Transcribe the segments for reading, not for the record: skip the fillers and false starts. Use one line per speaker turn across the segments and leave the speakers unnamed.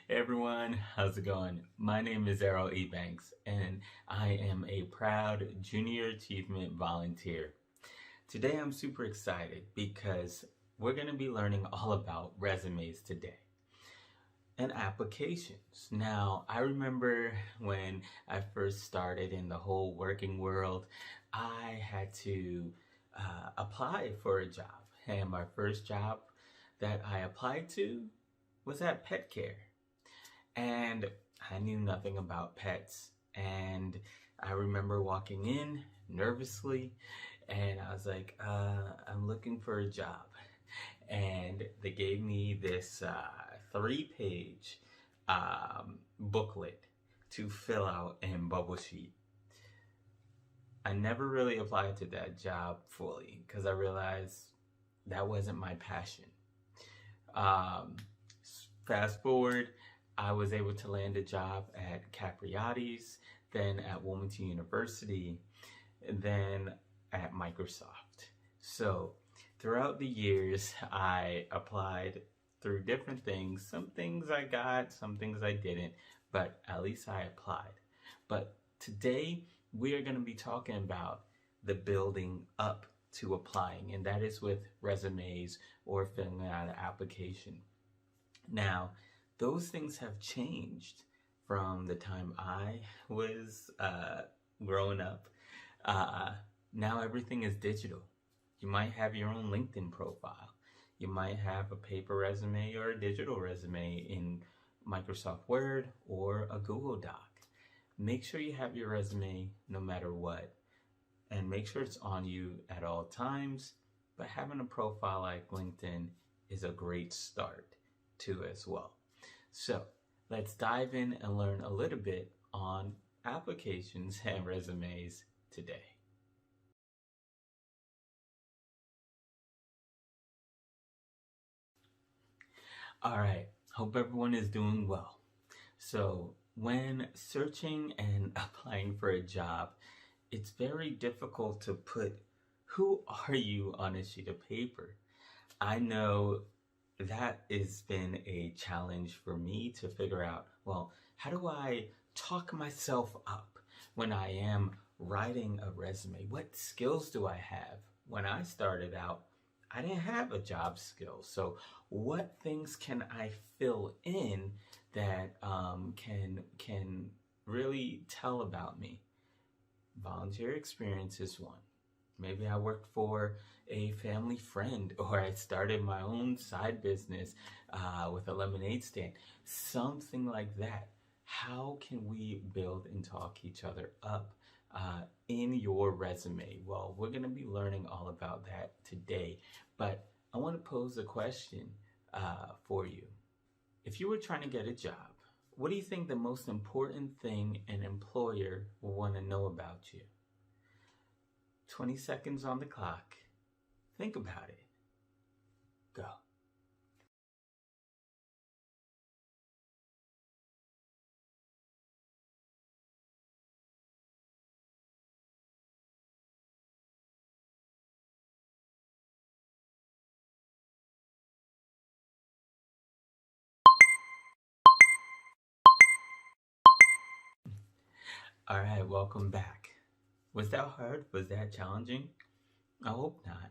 Hey everyone, how's it going? My name is Errol Ebanks, and I am a proud Junior Achievement volunteer. Today I'm super excited because we're going to be learning all about resumes today and applications. Now, I remember when I first started in the whole working world, I had to apply for a job, and my first job that I applied to was at Pet Care. And I knew nothing about pets. And I remember walking in nervously and I was like, I'm looking for a job. And they gave me this 3-page booklet to fill out in bubble sheet. I never really applied to that job fully because I realized that wasn't my passion. Um, Fast forward, I was able to land a job at Capriati's, then at Wilmington University, and then at Microsoft. So throughout the years, I applied through different things. Some things I got, some things I didn't, but at least I applied. But today, we are going to be talking about the building up to applying, and that is with resumes or filling out an application. Now, those things have changed from the time I was growing up. Uh, Now everything is digital. You might have your own LinkedIn profile. You might have a paper resume or a digital resume in Microsoft Word or a Google Doc. Make sure you have your resume no matter what, and make sure it's on you at all times. But having a profile like LinkedIn is a great start too as well. So let's dive in and learn a little bit on applications and resumes today. All right, hope everyone is doing well. So when searching and applying for a job, it's very difficult to put who are you on a sheet of paper. I know that has been a challenge for me to figure out, well, how do I talk myself up when I am writing a resume? What skills do I have? When I started out, I didn't have a job skill. So what things can I fill in that can really tell about me? Volunteer experience is one. Maybe I worked for a family friend, or I started my own side business with a lemonade stand. Something like that. How can we build and talk each other up in your resume? Well, we're going to be learning all about that today. But I want to pose a question for you. If you were trying to get a job, what do you think the most important thing an employer will want to know about you? 20 seconds on the clock. Think about it. Go. All right, welcome back. Was that hard? Was that challenging? I hope not.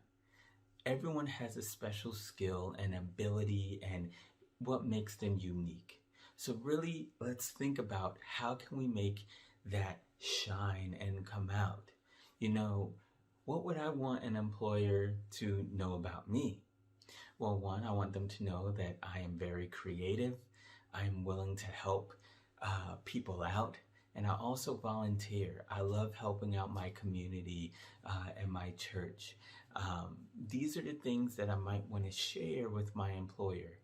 Everyone has a special skill and ability and what makes them unique. So really, let's think about how can we make that shine and come out. You know, what would I want an employer to know about me? Well, one, I want them to know that I am very creative. I am willing to help people out. And I also volunteer. I love helping out my community and my church. These are the things that I might want to share with my employer.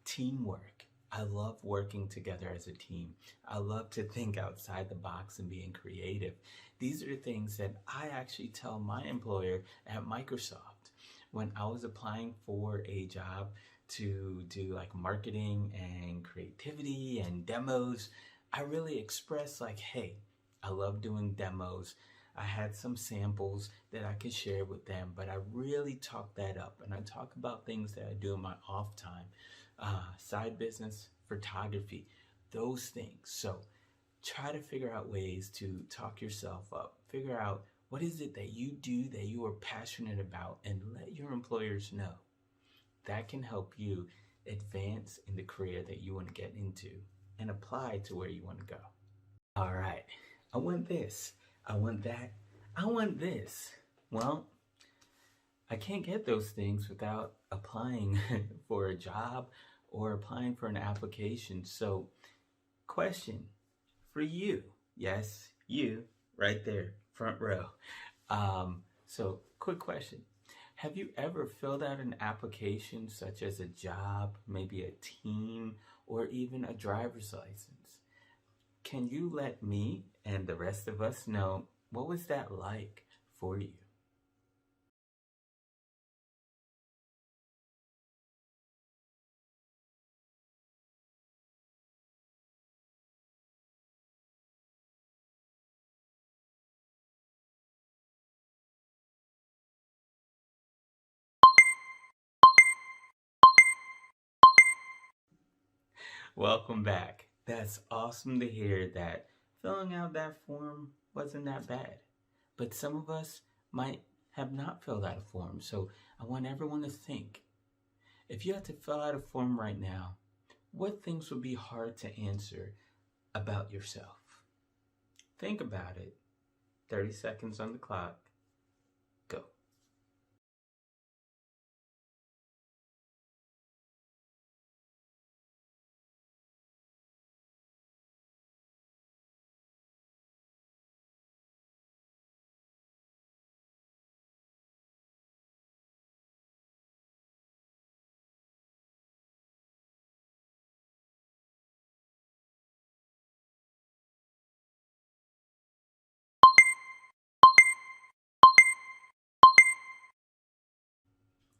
Teamwork. I love working together as a team. I love to think outside the box and being creative. These are the things that I actually tell my employer at Microsoft. When I was applying for a job to do like marketing and creativity and demos, I really expressed like, hey, I love doing demos. I had some samples that I could share with them, but I really talk that up and I talk about things that I do in my off time. Side business, photography, those things. So try to figure out ways to talk yourself up. Figure out what is it that you do that you are passionate about and let your employers know. That can help you advance in the career that you want to get into and apply to where you want to go. All right, I want this, I want that, I want this. Well, I can't get those things without applying for a job or applying for an application. So, question for you. Yes, you right there, front row. So, quick question. Have you ever filled out an application such as a job, maybe a team, or even a driver's license? Can you let me and the rest of us know what was that like for you? Welcome back. That's awesome to hear that filling out that form wasn't that bad. But some of us might have not filled out a form, so I want everyone to think. If you had to fill out a form right now, what things would be hard to answer about yourself? Think about it. 30 seconds on the clock. Go.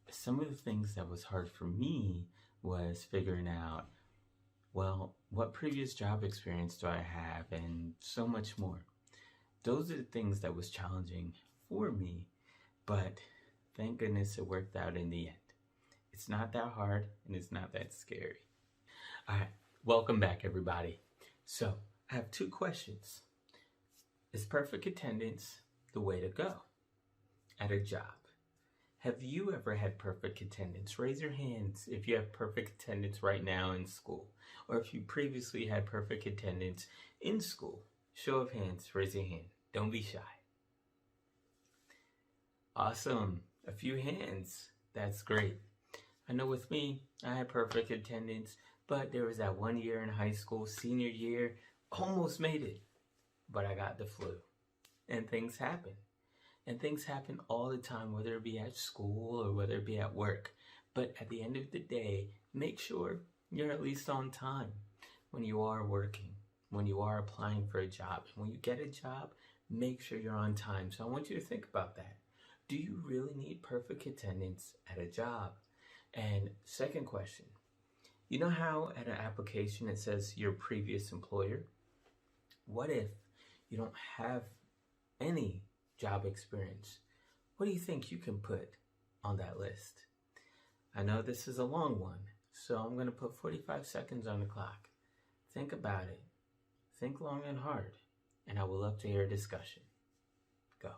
Some of the things that was hard for me was figuring out, well, what previous job experience do I have and so much more. Those are the things that was challenging for me, but thank goodness it worked out in the end. It's not that hard and it's not that scary. All right, welcome back, everybody. So, I have two questions. Is perfect attendance the way to go at a job? Have you ever had perfect attendance? Raise your hands if you have perfect attendance right now in school, or if you previously had perfect attendance in school. Show of hands, raise your hand. Don't be shy. Awesome. A few hands. That's great. I know with me, I had perfect attendance, but there was that one year in high school, senior year, almost made it, but I got the flu. And things happen. And things happen all the time, whether it be at school or whether it be at work. But at the end of the day, make sure you're at least on time when you are working, when you are applying for a job. When you get a job, make sure you're on time. So I want you to think about that. Do you really need perfect attendance at a job? And second question, you know how at an application it says your previous employer? What if you don't have any job experience? What do you think you can put on that list? I know this is a long one, so I'm going to put 45 seconds on the clock. Think about it. Think long and hard, and I would love to hear a discussion. Go.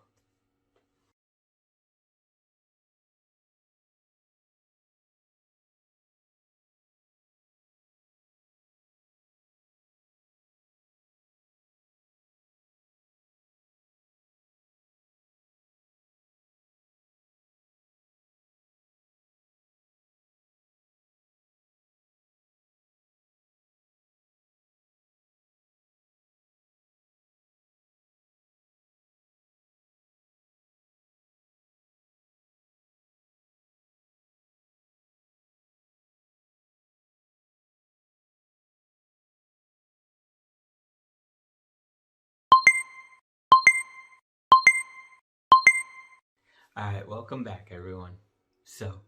All right, welcome back, everyone. So,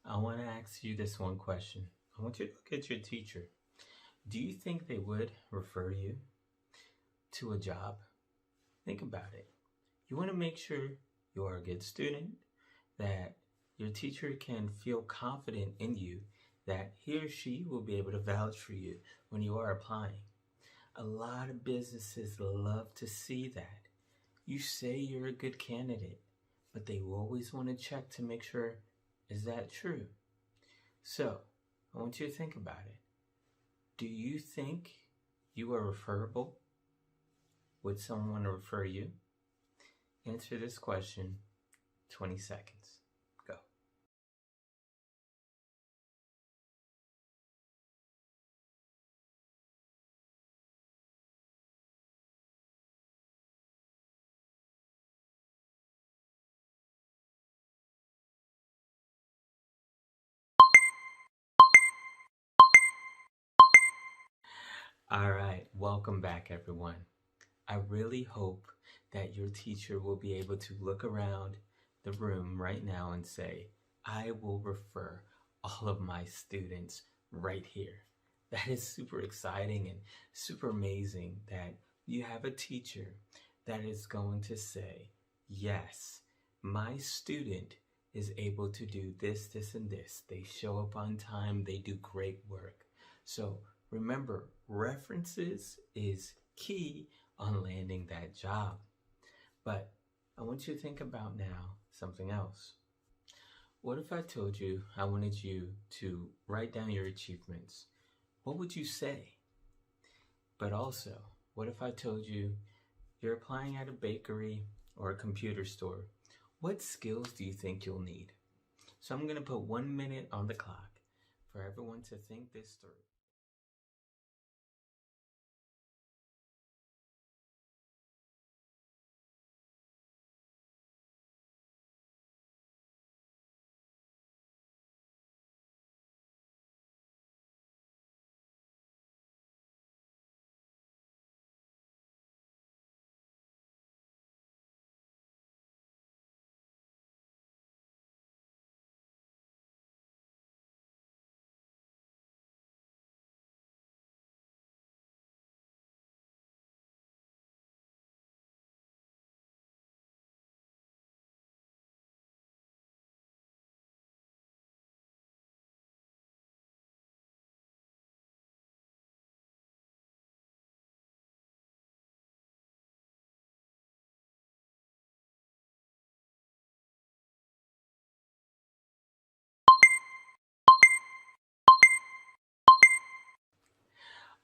I want to ask you this one question. I want you to look at your teacher. Do you think they would refer you to a job? Think about it. You want to make sure you're a good student, that your teacher can feel confident in you, that he or she will be able to vouch for you when you are applying. A lot of businesses love to see that. You say you're a good candidate, but they always want to check to make sure, is that true? So, I want you to think about it. Do you think you are referable? Would someone refer you? Answer this question 20 seconds. Go. All right, welcome back, everyone. I really hope that your teacher will be able to look around the room right now and say, I will refer all of my students right here. That is super exciting and super amazing that you have a teacher that is going to say, yes, my student is able to do this, this, and this. They show up on time, they do great work. So remember, references is key on landing that job. But I want you to think about now something else. What if I told you I wanted you to write down your achievements? What would you say? But also, what if I told you you're applying at a bakery or a computer store? What skills do you think you'll need? So I'm going to put 1 minute on the clock for everyone to think this through.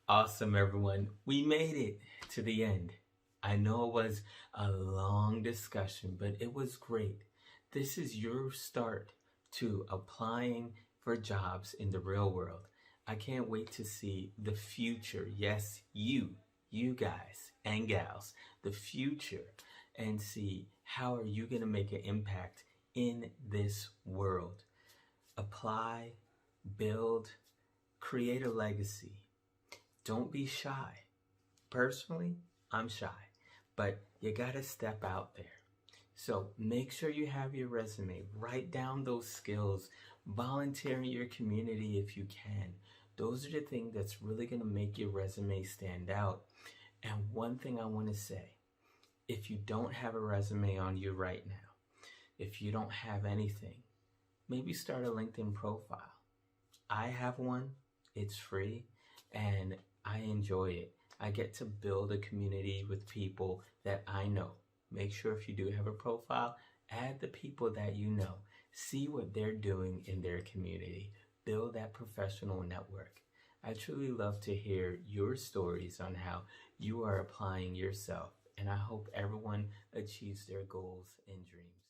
Awesome, everyone. We made it to the end. I know it was a long discussion, but it was great. This is your start to applying for jobs in the real world. I can't wait to see the future. Yes, you guys and gals, the future, and see how are you going to make an impact in this world. Apply, build, create a legacy. Don't be shy. Personally, I'm shy, but you gotta step out there. So make sure you have your resume. Write down those skills. Volunteer in your community if you can. Those are the things that's really gonna make your resume stand out. And one thing I wanna say, if you don't have a resume on you right now, if you don't have anything, maybe start a LinkedIn profile. I have one, it's free, and I enjoy it. I get to build a community with people that I know. Make sure if you do have a profile, add the people that you know. See what they're doing in their community. Build that professional network. I truly love to hear your stories on how you are applying yourself, and I hope everyone achieves their goals and dreams.